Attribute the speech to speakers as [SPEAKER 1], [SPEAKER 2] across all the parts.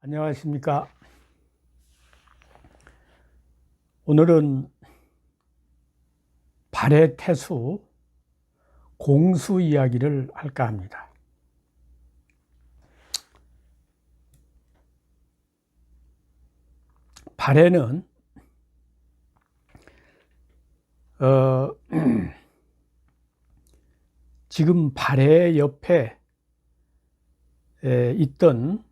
[SPEAKER 1] 안녕하십니까. 오늘은 발해 태수 공수 이야기를 할까 합니다. 발해는 지금 발해 옆에 있던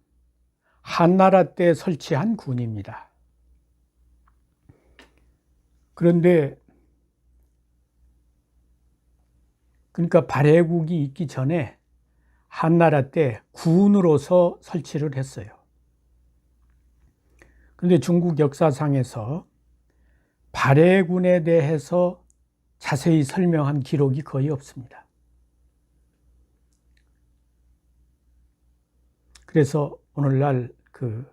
[SPEAKER 1] 한나라 때 설치한 군입니다. 그런데 그러니까 발해국이 있기 전에 한나라 때 군으로서 설치를 했어요. 그런데 중국 역사상에서 발해군에 대해서 자세히 설명한 기록이 거의 없습니다. 그래서 오늘날 그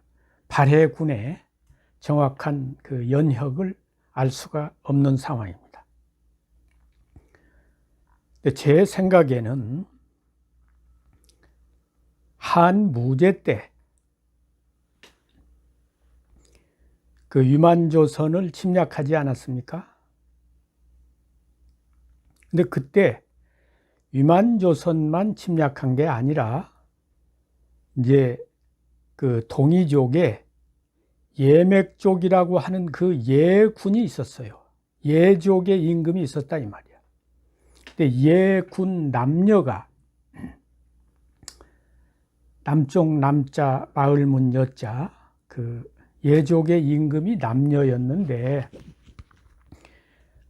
[SPEAKER 1] 발해군의 정확한 그 연혁을 알 수가 없는 상황입니다. 근데 제 생각에는 한무제 때 그 유만조선을 침략하지 않았습니까? 근데 그때 유만조선만 침략한 게 아니라 이제 그 동이족에 예맥족이라고 하는 그 예군이 있었어요. 예족의 임금이 있었다 이 말이야. 근데 예군 남녀가 남쪽 남자 마을문 여자 그 예족의 임금이 남녀였는데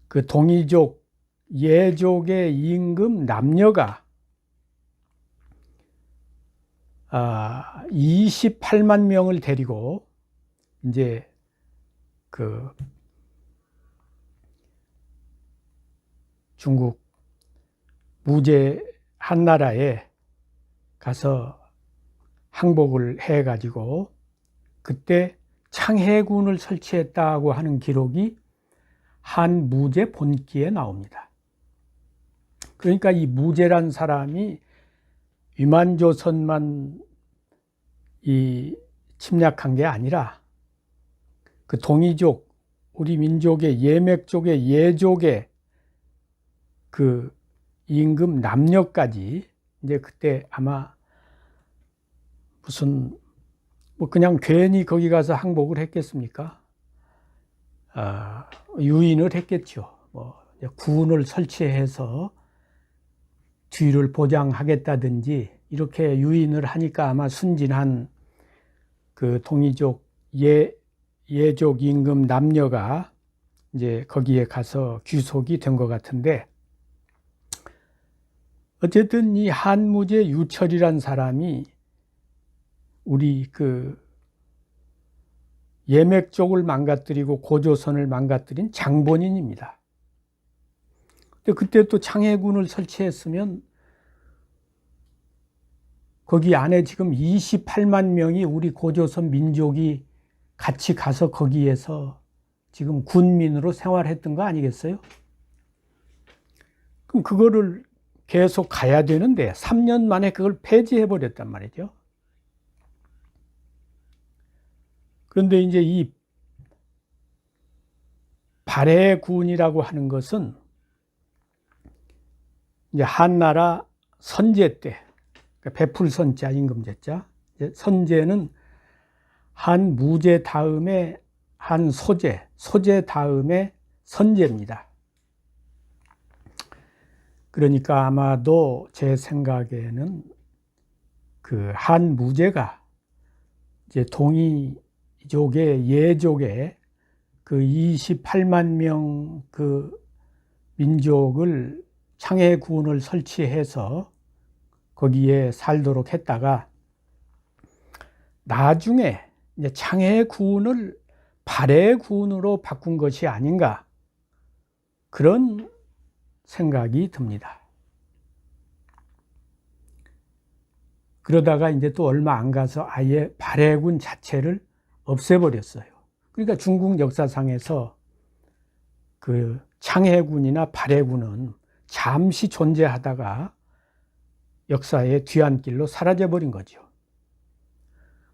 [SPEAKER 1] 그 동이족 예족의 임금 남녀가 28만 명을 데리고 이제 그 중국 무제 한나라에 가서 항복을 해 가지고 그때 창해군을 설치했다고 하는 기록이 한무제 본기에 나옵니다. 그러니까 이 무제란 사람이 유만조선만 이 침략한 게 아니라 그 동이족, 우리 민족의 예맥족의 예족의 그 임금 남녀까지 이제 그때 아마 무슨 뭐 그냥 괜히 거기 가서 항복을 했겠습니까? 유인을 했겠죠. 뭐 군을 설치해서 뒤를 보장하겠다든지 이렇게 유인을 하니까 아마 순진한 그 동이족 예족 임금 남녀가 이제 거기에 가서 귀속이 된 것 같은데, 어쨌든 이 한무제 유철이란 사람이 우리 그 예맥족을 망가뜨리고 고조선을 망가뜨린 장본인입니다. 근데 그때 또 창해군을 설치했으면 거기 안에 지금 28만 명이 우리 고조선 민족이 같이 가서 거기에서 지금 군민으로 생활했던 거 아니겠어요? 그럼 그거를 계속 가야 되는데 3년 만에 그걸 폐지해 버렸단 말이죠. 그런데 이제 이 발해군이라고 하는 것은 이제 한나라 선제 때, 베풀선자 임금제자, 선제는 한무제 다음에 한소제, 소제 다음에 선제입니다. 그러니까 아마도 제 생각에는 그 한무제가 이제 동이족의 예족의 그 28만 명 그 민족을 창해군을 설치해서 거기에 살도록 했다가 나중에 이제 창해군을 발해군으로 바꾼 것이 아닌가, 그런 생각이 듭니다. 그러다가 이제 또 얼마 안 가서 아예 발해군 자체를 없애버렸어요. 그러니까 중국 역사상에서 그 창해군이나 발해군은 잠시 존재하다가 역사의 뒤안길로 사라져버린 거죠.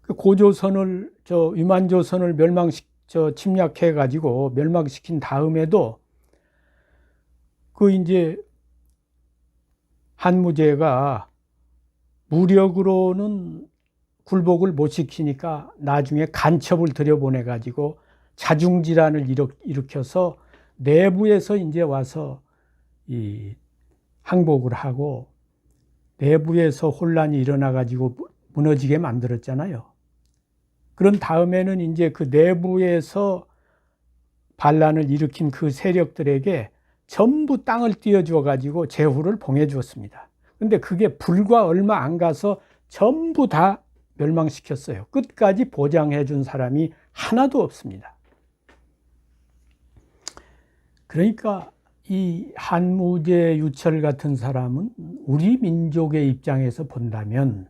[SPEAKER 1] 그 고조선을 유만조선을 침략해 가지고 멸망시킨 다음에도 그 이제 한무제가 무력으로는 굴복을 못 시키니까 나중에 간첩을 들여보내 가지고 자중질환을 일으켜서 내부에서 이제 와서 이 항복을 하고 내부에서 혼란이 일어나 가지고 무너지게 만들었잖아요. 그런 다음에는 이제 그 내부에서 반란을 일으킨 그 세력들에게 전부 땅을 띄워주어 가지고 제후를 봉해 주었습니다. 근데 그게 불과 얼마 안 가서 전부 다 멸망시켰어요. 끝까지 보장해 준 사람이 하나도 없습니다. 그러니까 이 한무제 유철 같은 사람은 우리 민족의 입장에서 본다면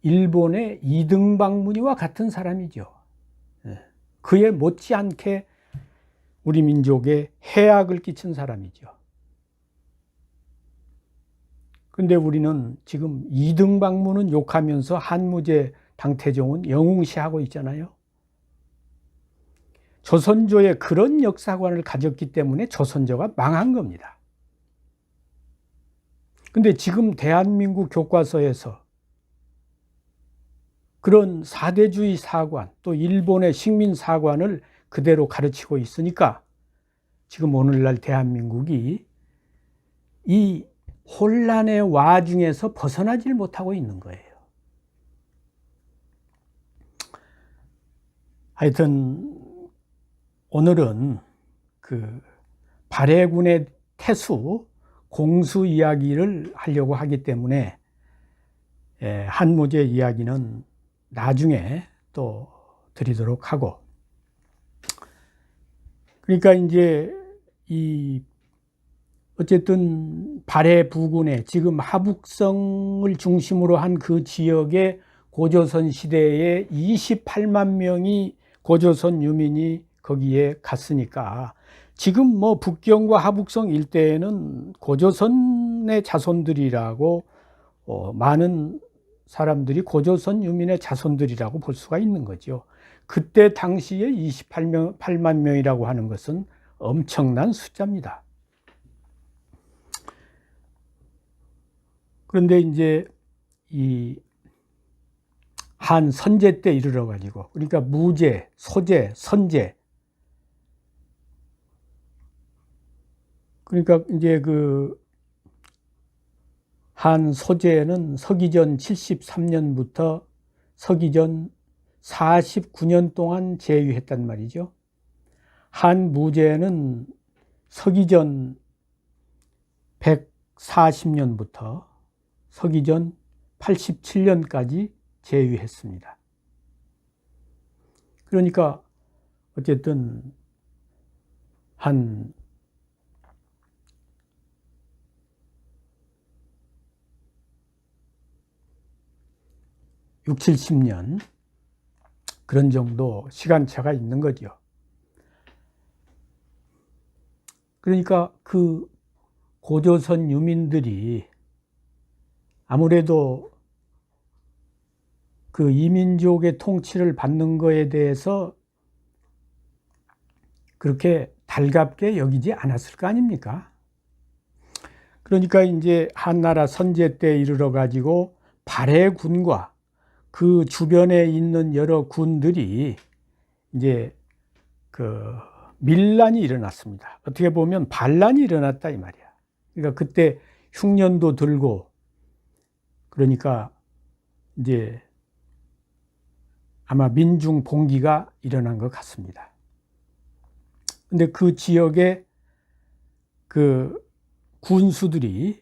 [SPEAKER 1] 일본의 이등박문희와 같은 사람이죠. 그에 못지않게 우리 민족에 해악을 끼친 사람이죠. 근데 우리는 지금 이등박문은 욕하면서 한무제 당태종은 영웅시하고 있잖아요. 조선조의 그런 역사관을 가졌기 때문에 조선조가 망한 겁니다. 근데 지금 대한민국 교과서에서 그런 사대주의 사관, 또 일본의 식민 사관을 그대로 가르치고 있으니까 지금 오늘날 대한민국이 이 혼란의 와중에서 벗어나질 못하고 있는 거예요. 하여튼 오늘은 그 발해군의 태수 공수 이야기를 하려고 하기 때문에 한무제 이야기는 나중에 또 드리도록 하고, 그러니까 이제 이 어쨌든 발해 부근에 지금 하북성을 중심으로 한 그 지역에 고조선 시대에 28만 명이 고조선 유민이 거기에 갔으니까 지금 뭐 북경과 하북성 일대에는 고조선의 자손들이라고 많은 사람들이 고조선 유민의 자손들이라고 볼 수가 있는 거죠. 그때 당시에 28만 명이라고 하는 것은 엄청난 숫자입니다. 그런데 이제 이 한 선제 때 이르러 가지고, 그러니까 무제, 소제, 선제, 그러니까 이제 그 한 소제는 서기전 73년부터 서기전 49년 동안 제위했단 말이죠. 한 무제는 서기전 140년부터 서기전 87년까지 제위했습니다. 그러니까 어쨌든 한 60, 70년 그런 정도 시간차가 있는 거죠. 그러니까 그 고조선 유민들이 아무래도 그 이민족의 통치를 받는 거에 대해서 그렇게 달갑게 여기지 않았을 거 아닙니까? 그러니까 이제 한나라 선제 때 이르러 가지고 발해군과 그 주변에 있는 여러 군들이 이제 그 밀란이 일어났습니다. 어떻게 보면 반란이 일어났다 이 말이야. 그러니까 그때 흉년도 들고, 그러니까 이제 아마 민중 봉기가 일어난 것 같습니다. 근데 그 지역에 그 군수들이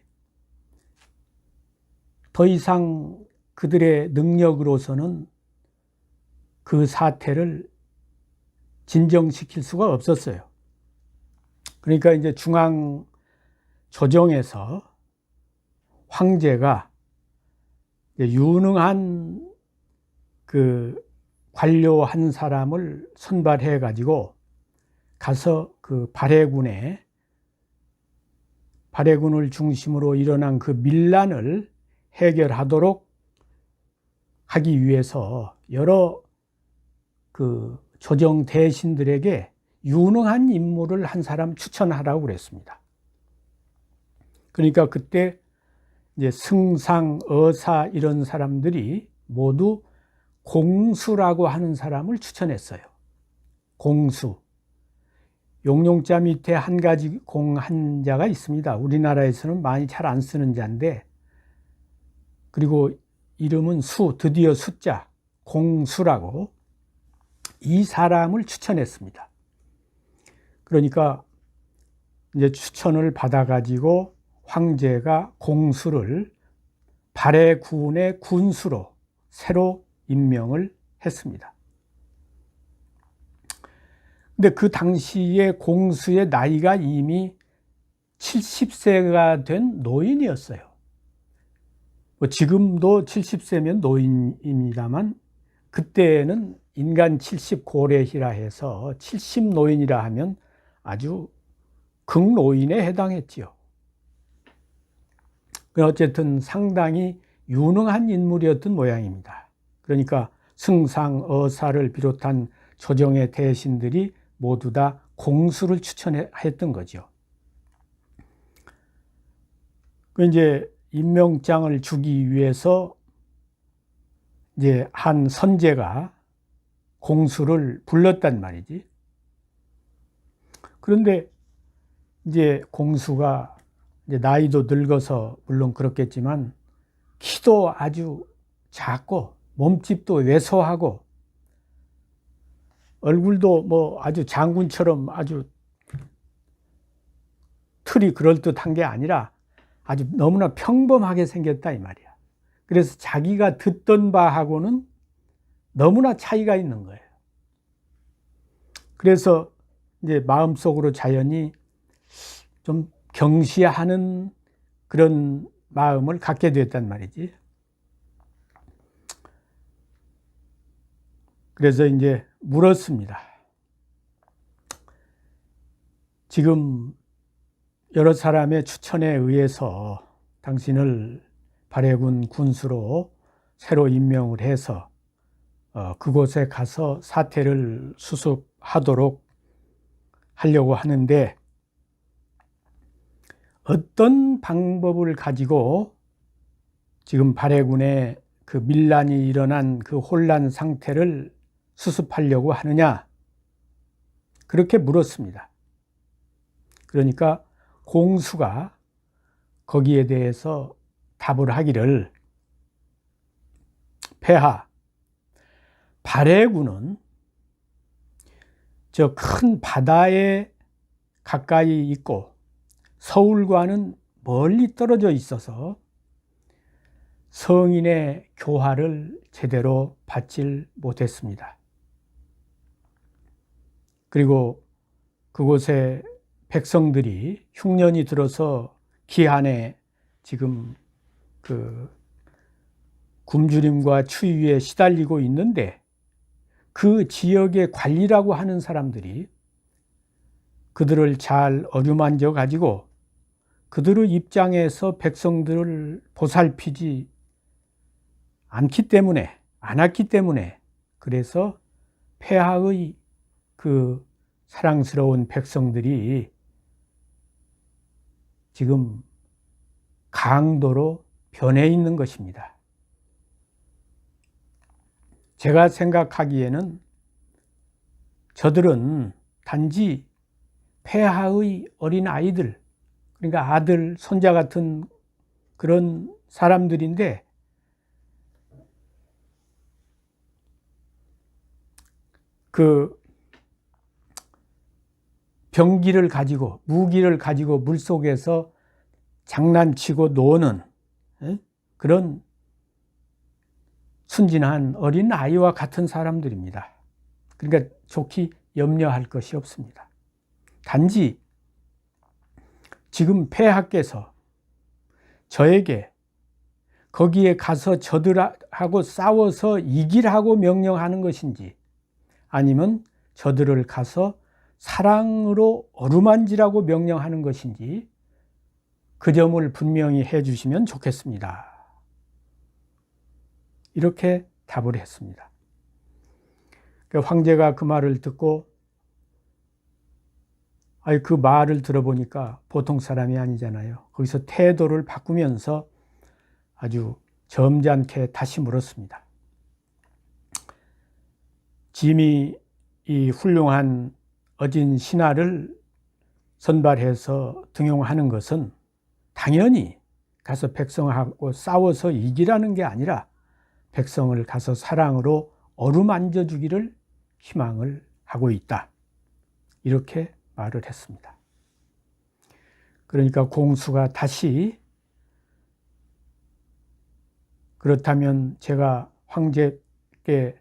[SPEAKER 1] 더 이상 그들의 능력으로서는 그 사태를 진정시킬 수가 없었어요. 그러니까 이제 중앙 조정에서 황제가 유능한 그 관료 한 사람을 선발해 가지고 가서 그 발해군을 중심으로 일어난 그 밀란을 해결하도록 하기 위해서 여러 그 조정 대신들에게 유능한 인물을 한 사람 추천하라고 그랬습니다. 그러니까 그때 이제 승상, 어사 이런 사람들이 모두 공수라고 하는 사람을 추천했어요. 공수. 용용자 밑에 한 가지 공한자가 있습니다. 우리나라에서는 많이 잘 안 쓰는 자인데, 그리고 이름은 수, 드디어 숫자, 공수라고 이 사람을 추천했습니다. 그러니까 이제 추천을 받아가지고 황제가 공수를 발해군의 군수로 새로 임명을 했습니다. 근데 그 당시에 공수의 나이가 이미 70세가 된 노인이었어요. 지금도 70세면 노인입니다만 그때는 인간 70 고래희라 해서 70 노인이라 하면 아주 극노인에 해당했지요. 어쨌든 상당히 유능한 인물이었던 모양입니다. 그러니까 승상, 어사를 비롯한 조정의 대신들이 모두 다 공수를 추천했던 거죠. 이제 임명장을 주기 위해서 이제 한 선제가 공수를 불렀단 말이지. 그런데 이제 공수가 이제 나이도 늙어서 물론 그렇겠지만 키도 아주 작고 몸집도 왜소하고 얼굴도 뭐 아주 장군처럼 아주 틀이 그럴듯한 게 아니라 아주 너무나 평범하게 생겼다 이 말이야. 그래서 자기가 듣던 바하고는 너무나 차이가 있는 거예요. 그래서 이제 마음속으로 자연히 좀 경시하는 그런 마음을 갖게 됐단 말이지. 그래서 이제 물었습니다. 지금 여러 사람의 추천에 의해서 당신을 발해군 군수로 새로 임명을 해서 그곳에 가서 사태를 수습하도록 하려고 하는데 어떤 방법을 가지고 지금 발해군에 그 밀란이 일어난 그 혼란 상태를 수습하려고 하느냐, 그렇게 물었습니다. 그러니까 공수가 거기에 대해서 답을 하기를, 폐하, 발해군은 저 큰 바다에 가까이 있고 서울과는 멀리 떨어져 있어서 성인의 교화를 제대로 받질 못했습니다. 그리고 그곳에 백성들이 흉년이 들어서 기한에 지금 그 굶주림과 추위에 시달리고 있는데 그 지역의 관리라고 하는 사람들이 그들을 잘 어루만져 가지고 그들의 입장에서 백성들을 보살피지 안 왔기 때문에 그래서 폐하의 그 사랑스러운 백성들이 지금 강도로 변해 있는 것입니다. 제가 생각하기에는 저들은 단지 폐하의 어린 아이들, 그러니까 아들, 손자 같은 그런 사람들인데 그 병기를 가지고 무기를 가지고 물속에서 장난치고 노는 그런 순진한 어린 아이와 같은 사람들입니다. 그러니까 좋게 염려할 것이 없습니다. 단지 지금 폐하께서 저에게 거기에 가서 저들하고 싸워서 이기라고 명령하는 것인지 아니면 저들을 가서 사랑으로 어루만지라고 명령하는 것인지 그 점을 분명히 해 주시면 좋겠습니다. 이렇게 답을 했습니다. 황제가 그 말을 듣고 그 말을 들어보니까 보통 사람이 아니잖아요. 거기서 태도를 바꾸면서 아주 점잖게 다시 물었습니다. 짐이 이 훌륭한 어진 신하를 선발해서 등용하는 것은 당연히 가서 백성하고 싸워서 이기라는 게 아니라 백성을 가서 사랑으로 어루만져 주기를 희망을 하고 있다. 이렇게 말을 했습니다. 그러니까 공수가 다시 그렇다면 제가 황제께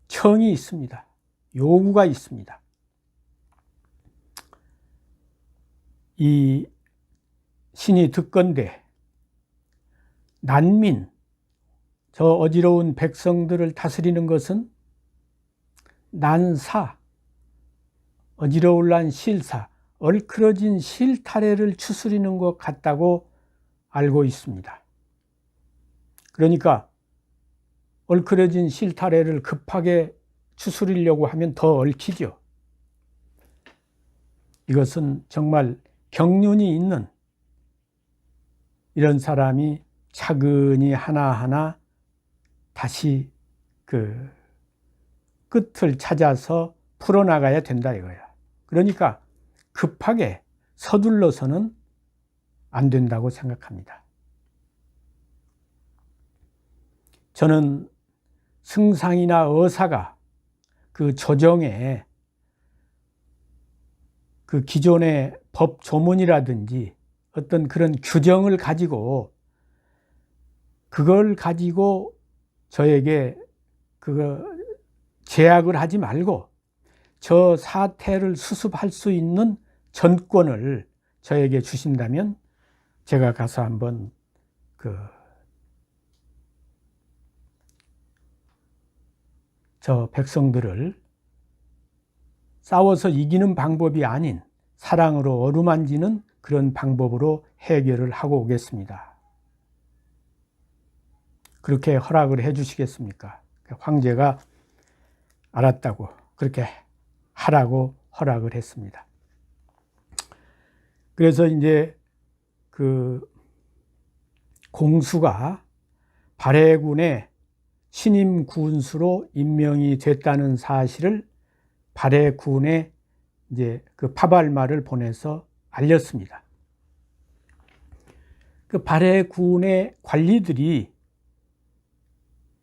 [SPEAKER 1] 청이 있습니다. 요구가 있습니다. 이 신이 듣건대 난민, 저 어지러운 백성들을 다스리는 것은 난사, 어지러울란 실사, 얼크러진 실타래를 추스리는 것 같다고 알고 있습니다. 그러니까 얼크러진 실타래를 급하게 추스리려고 하면 더 얽히죠. 이것은 정말 경륜이 있는 이런 사람이 차근히 하나하나 다시 그 끝을 찾아서 풀어나가야 된다 이거야. 그러니까 급하게 서둘러서는 안 된다고 생각합니다. 저는 승상이나 의사가 그 조정에 그 기존의 법 조문이라든지 어떤 그런 규정을 가지고 그걸 가지고 저에게 그거 제약을 하지 말고 저 사태를 수습할 수 있는 전권을 저에게 주신다면 제가 가서 한번 저 백성들을 싸워서 이기는 방법이 아닌 사랑으로 어루만지는 그런 방법으로 해결을 하고 오겠습니다. 그렇게 허락을 해 주시겠습니까? 황제가 알았다고 그렇게 하라고 허락을 했습니다. 그래서 이제 그 공수가 발해군의 신임 군수로 임명이 됐다는 사실을 발해군에 이제 그 파발마를 보내서 알렸습니다. 그 발해군의 관리들이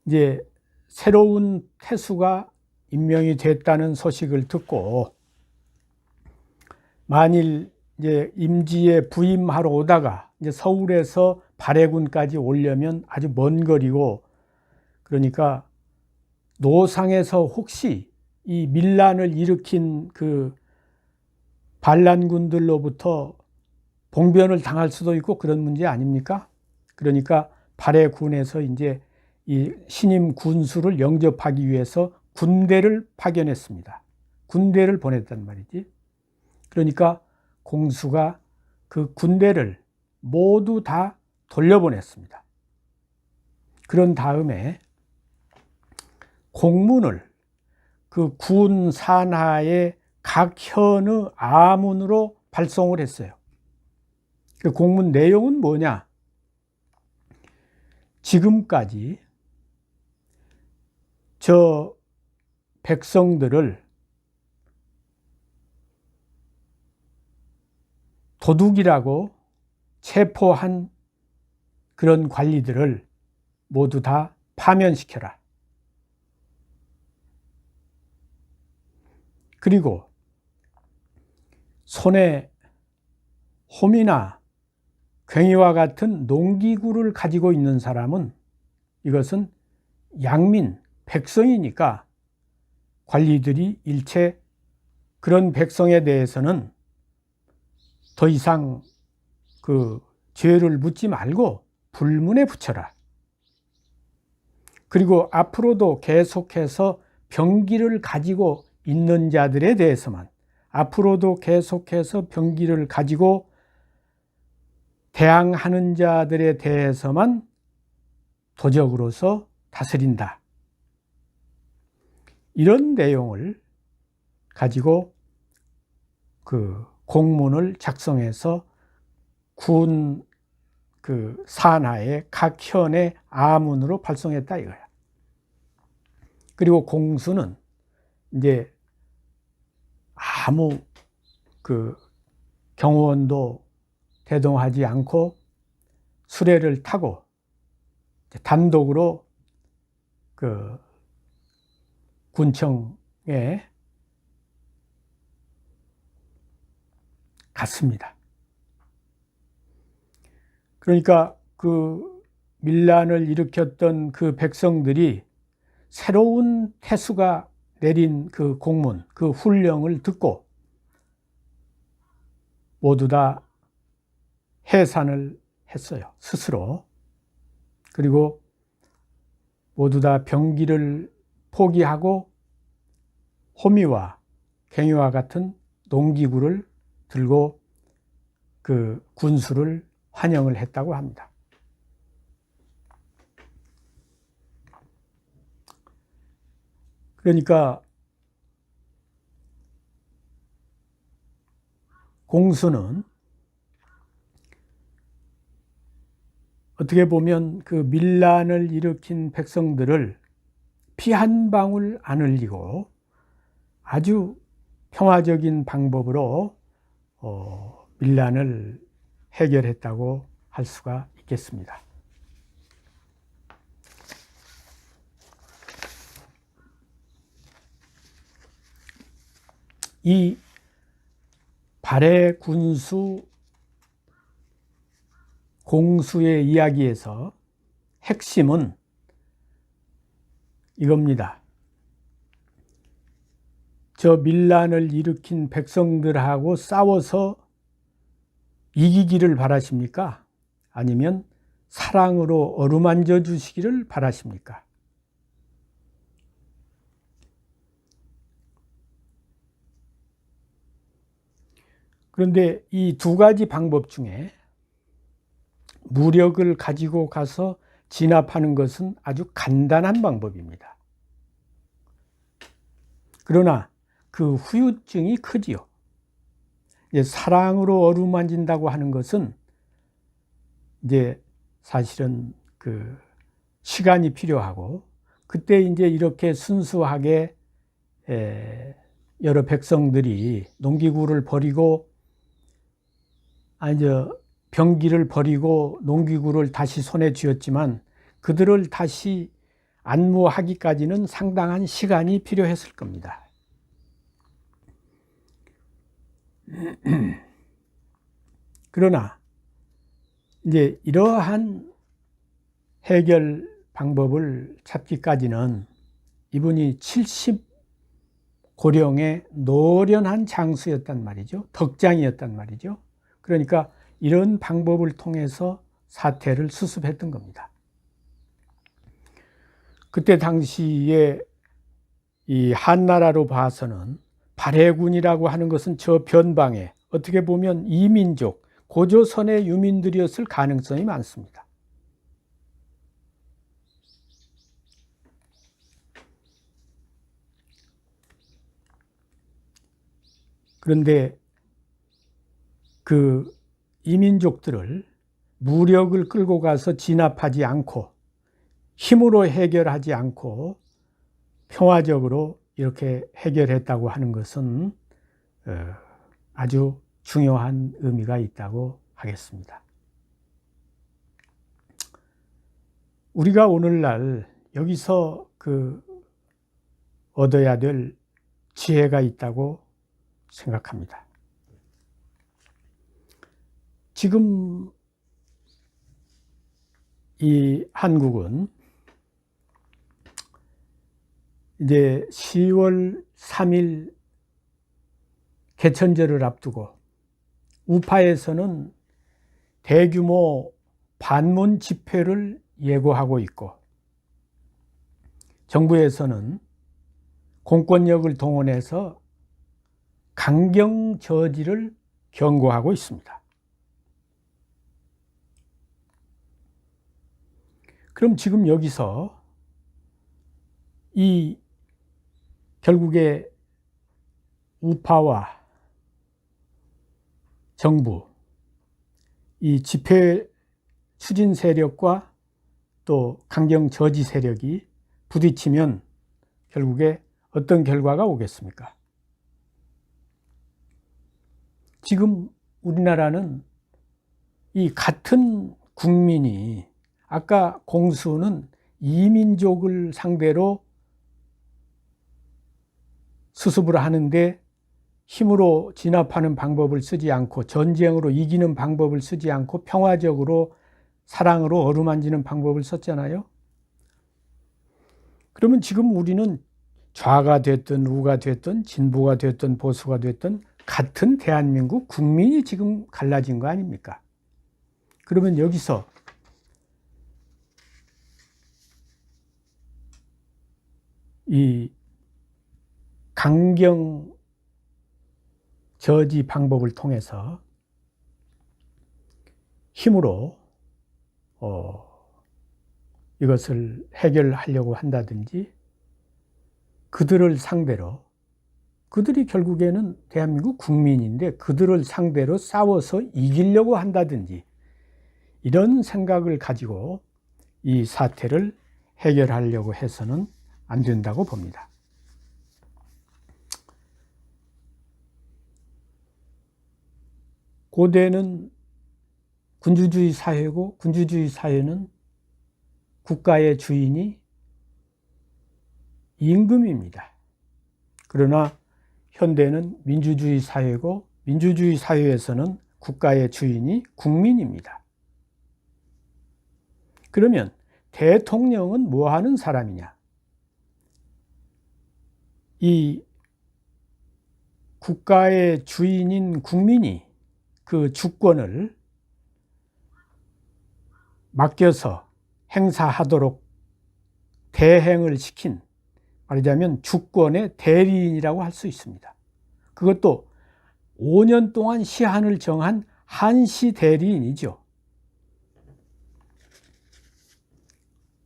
[SPEAKER 1] 이제 새로운 태수가 임명이 됐다는 소식을 듣고 만일 이제 임지에 부임하러 오다가 이제 서울에서 발해군까지 오려면 아주 먼 거리고 그러니까 노상에서 혹시 이 밀란을 일으킨 그 반란군들로부터 봉변을 당할 수도 있고 그런 문제 아닙니까? 그러니까 발해군에서 이제 이 신임 군수를 영접하기 위해서 군대를 파견했습니다. 군대를 보냈단 말이지. 그러니까 공수가 그 군대를 모두 다 돌려보냈습니다. 그런 다음에 공문을 그 군 산하의 각 현의 아문으로 발송을 했어요. 그 공문 내용은 뭐냐? 지금까지 저 백성들을 도둑이라고 체포한 그런 관리들을 모두 다 파면시켜라. 그리고 손에 홈이나 괭이와 같은 농기구를 가지고 있는 사람은 이것은 양민, 백성이니까 관리들이 일체 그런 백성에 대해서는 더 이상 그 죄를 묻지 말고 불문에 붙여라. 그리고 앞으로도 계속해서 병기를 가지고 있는 자들에 대해서만 앞으로도 계속해서 병기를 가지고 대항하는 자들에 대해서만 도적으로서 다스린다. 이런 내용을 가지고 그 공문을 작성해서 군 그 산하의 각 현의 아문으로 발송했다 이거야. 그리고 공수는 이제 아무 그 경호원도 대동하지 않고 수레를 타고 단독으로 그 군청에 갔습니다. 그러니까 그 밀란을 일으켰던 그 백성들이 새로운 태수가 내린 그 공문, 그 훈령을 듣고 모두 다 해산을 했어요, 스스로. 그리고 모두 다 병기를 포기하고 호미와 갱유와 같은 농기구를 들고 그 군수를 환영을 했다고 합니다. 그러니까 공수는 어떻게 보면 그 밀란을 일으킨 백성들을 피 한 방울 안 흘리고 아주 평화적인 방법으로 밀란을 해결했다고 할 수가 있겠습니다. 이 발해 군수 공수의 이야기에서 핵심은 이겁니다. 저 밀란을 일으킨 백성들하고 싸워서 이기기를 바라십니까? 아니면 사랑으로 어루만져 주시기를 바라십니까? 그런데 이 두 가지 방법 중에 무력을 가지고 가서 진압하는 것은 아주 간단한 방법입니다. 그러나 그 후유증이 크지요. 사랑으로 어루만진다고 하는 것은 이제 사실은 그 시간이 필요하고, 그때 이제 이렇게 순수하게 여러 백성들이 농기구를 버리고 병기를 버리고 농기구를 다시 손에 쥐었지만 그들을 다시 안무하기까지는 상당한 시간이 필요했을 겁니다. 그러나 이제 이러한 해결 방법을 찾기까지는 이분이 70고령의 노련한 장수였단 말이죠. 덕장이었단 말이죠. 그러니까 이런 방법을 통해서 사태를 수습했던 겁니다. 그때 당시에 이 한나라로 봐서는 발해군이라고 하는 것은 저 변방에 어떻게 보면 이민족, 고조선의 유민들이었을 가능성이 많습니다. 그런데 그 이민족들을 무력을 끌고 가서 진압하지 않고 힘으로 해결하지 않고 평화적으로 이렇게 해결했다고 하는 것은 아주 중요한 의미가 있다고 하겠습니다. 우리가 오늘날 여기서 얻어야 될 지혜가 있다고 생각합니다. 지금 이 한국은 이제 10월 3일 개천절을 앞두고 우파에서는 대규모 반문 집회를 예고하고 있고, 정부에서는 공권력을 동원해서 강경 저지를 경고하고 있습니다. 그럼 지금 여기서 이 결국에 우파와 정부, 이 집회 추진 세력과 또 강경 저지 세력이 부딪히면 결국에 어떤 결과가 오겠습니까? 지금 우리나라는 이 같은 국민이, 아까 공수는 이민족을 상대로 수습을 하는데 힘으로 진압하는 방법을 쓰지 않고 전쟁으로 이기는 방법을 쓰지 않고 평화적으로 사랑으로 어루만지는 방법을 썼잖아요. 그러면 지금 우리는 좌가 됐든 우가 됐든 진보가 됐든 보수가 됐든 같은 대한민국 국민이 지금 갈라진 거 아닙니까? 그러면 여기서 이 강경 저지 방법을 통해서 힘으로 이것을 해결하려고 한다든지, 그들을 상대로, 그들이 결국에는 대한민국 국민인데 그들을 상대로 싸워서 이기려고 한다든지, 이런 생각을 가지고 이 사태를 해결하려고 해서는 안 된다고 봅니다. 고대는 군주주의 사회고, 군주주의 사회는 국가의 주인이 임금입니다. 그러나 현대는 민주주의 사회고, 민주주의 사회에서는 국가의 주인이 국민입니다. 그러면 대통령은 뭐 하는 사람이냐? 이 국가의 주인인 국민이 그 주권을 맡겨서 행사하도록 대행을 시킨, 말하자면 주권의 대리인이라고 할 수 있습니다. 그것도 5년 동안 시한을 정한 한시 대리인이죠.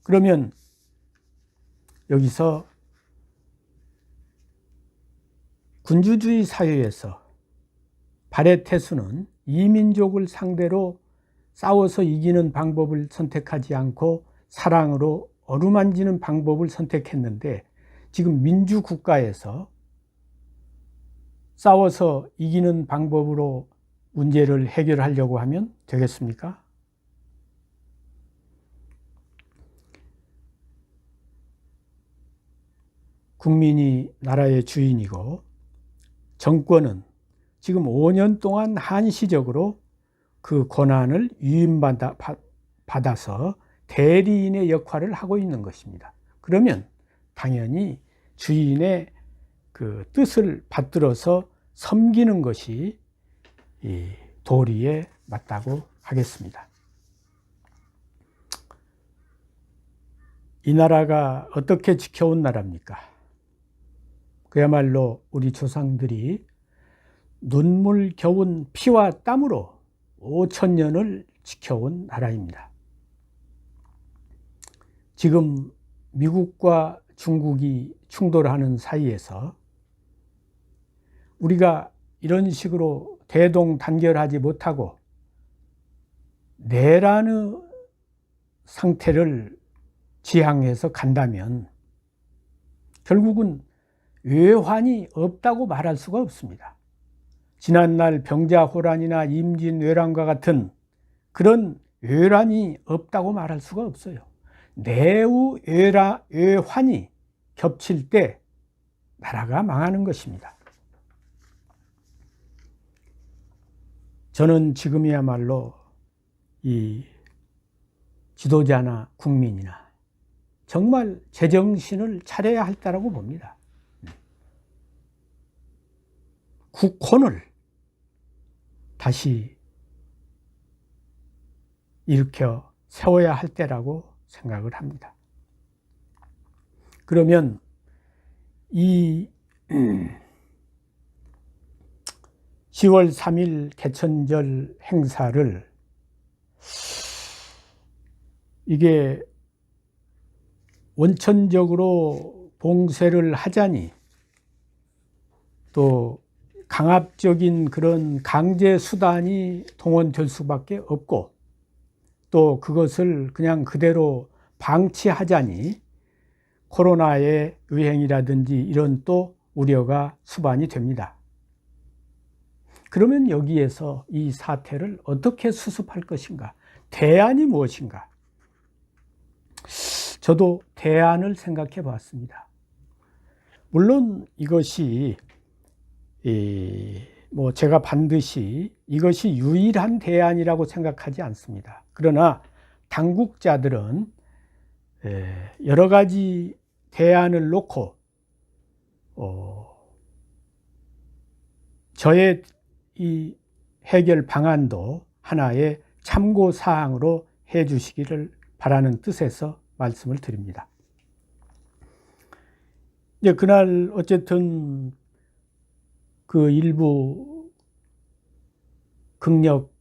[SPEAKER 1] 그러면 여기서 군주주의 사회에서 발해태수는 이민족을 상대로 싸워서 이기는 방법을 선택하지 않고 사랑으로 어루만지는 방법을 선택했는데, 지금 민주국가에서 싸워서 이기는 방법으로 문제를 해결하려고 하면 되겠습니까? 국민이 나라의 주인이고, 정권은 지금 5년 동안 한시적으로 그 권한을 위임받아서 대리인의 역할을 하고 있는 것입니다. 그러면 당연히 주인의 그 뜻을 받들어서 섬기는 것이 이 도리에 맞다고 하겠습니다. 이 나라가 어떻게 지켜온 나라입니까? 그야말로 우리 조상들이 눈물겨운 피와 땀으로 5,000년을 지켜온 나라입니다. 지금 미국과 중국이 충돌하는 사이에서 우리가 이런 식으로 대동단결하지 못하고 내란의 상태를 지향해서 간다면 결국은 외환이 없다고 말할 수가 없습니다. 지난날 병자호란이나 임진왜란과 같은 그런 외란이 없다고 말할 수가 없어요. 내후 외환이 겹칠 때 나라가 망하는 것입니다. 저는 지금이야말로 이 지도자나 국민이나 정말 제정신을 차려야 할 때라고 봅니다. 국혼을 다시 일으켜 세워야 할 때라고 생각을 합니다. 그러면 이 10월 3일 개천절 행사를 이게 원천적으로 봉쇄를 하자니 또 강압적인 그런 강제 수단이 동원될 수밖에 없고, 또 그것을 그냥 그대로 방치하자니 코로나의 유행이라든지 이런 또 우려가 수반이 됩니다. 그러면 여기에서 이 사태를 어떻게 수습할 것인가? 대안이 무엇인가? 저도 대안을 생각해 봤습니다. 물론 이것이 뭐 제가 반드시 이것이 유일한 대안이라고 생각하지 않습니다. 그러나 당국자들은 여러 가지 대안을 놓고 저의 이 해결 방안도 하나의 참고 사항으로 해 주시기를 바라는 뜻에서 말씀을 드립니다. 이제 그날 어쨌든 그 일부 극력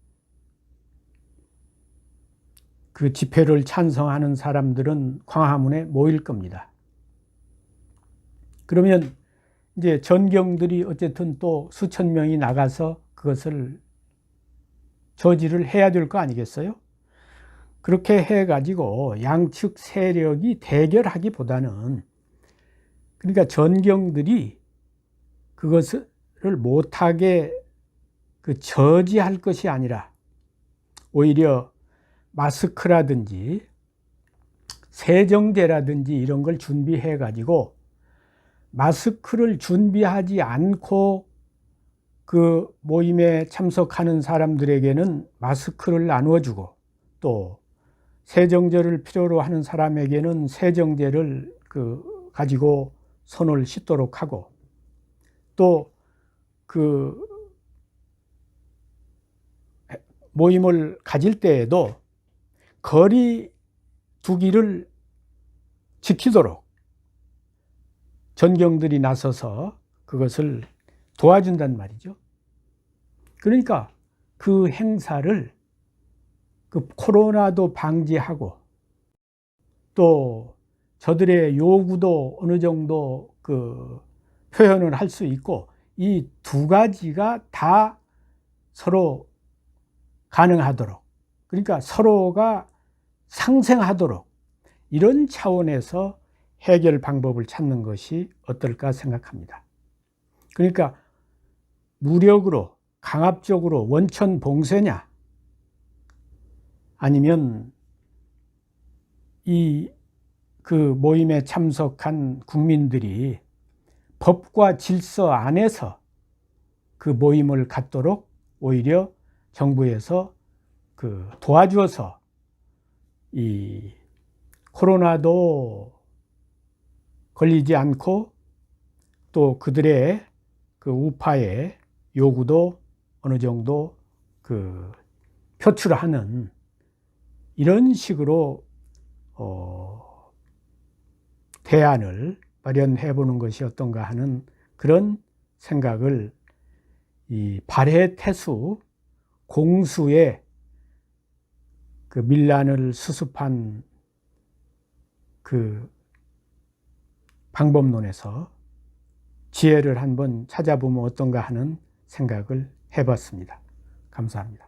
[SPEAKER 1] 그 집회를 찬성하는 사람들은 광화문에 모일 겁니다. 그러면 이제 전경들이 어쨌든 또 수천 명이 나가서 그것을 저지를 해야 될 거 아니겠어요? 그렇게 해가지고 양측 세력이 대결하기보다는, 그러니까 전경들이 그것을 못하게 저지할 것이 아니라 오히려 마스크라든지 세정제라든지 이런 걸 준비해 가지고 마스크를 준비하지 않고 그 모임에 참석하는 사람들에게는 마스크를 나누어주고, 또 세정제를 필요로 하는 사람에게는 세정제를 가지고 손을 씻도록 하고, 또 그 모임을 가질 때에도 거리 두기를 지키도록 전경들이 나서서 그것을 도와준단 말이죠. 그러니까 그 행사를 코로나도 방지하고, 또 저들의 요구도 어느 정도 표현을 할 수 있고, 이 두 가지가 다 서로 가능하도록, 그러니까 서로가 상생하도록, 이런 차원에서 해결 방법을 찾는 것이 어떨까 생각합니다. 그러니까 무력으로 강압적으로 원천 봉쇄냐, 아니면 그 모임에 참석한 국민들이 법과 질서 안에서 그 모임을 갖도록 오히려 정부에서 도와주어서 이 코로나도 걸리지 않고, 또 그들의 우파의 요구도 어느 정도 표출하는 이런 식으로 대안을 마련해 보는 것이 어떤가 하는 그런 생각을 이 발해태수 공수의 밀란을 수습한 방법론에서 지혜를 한번 찾아보면 어떤가 하는 생각을 해봤습니다. 감사합니다.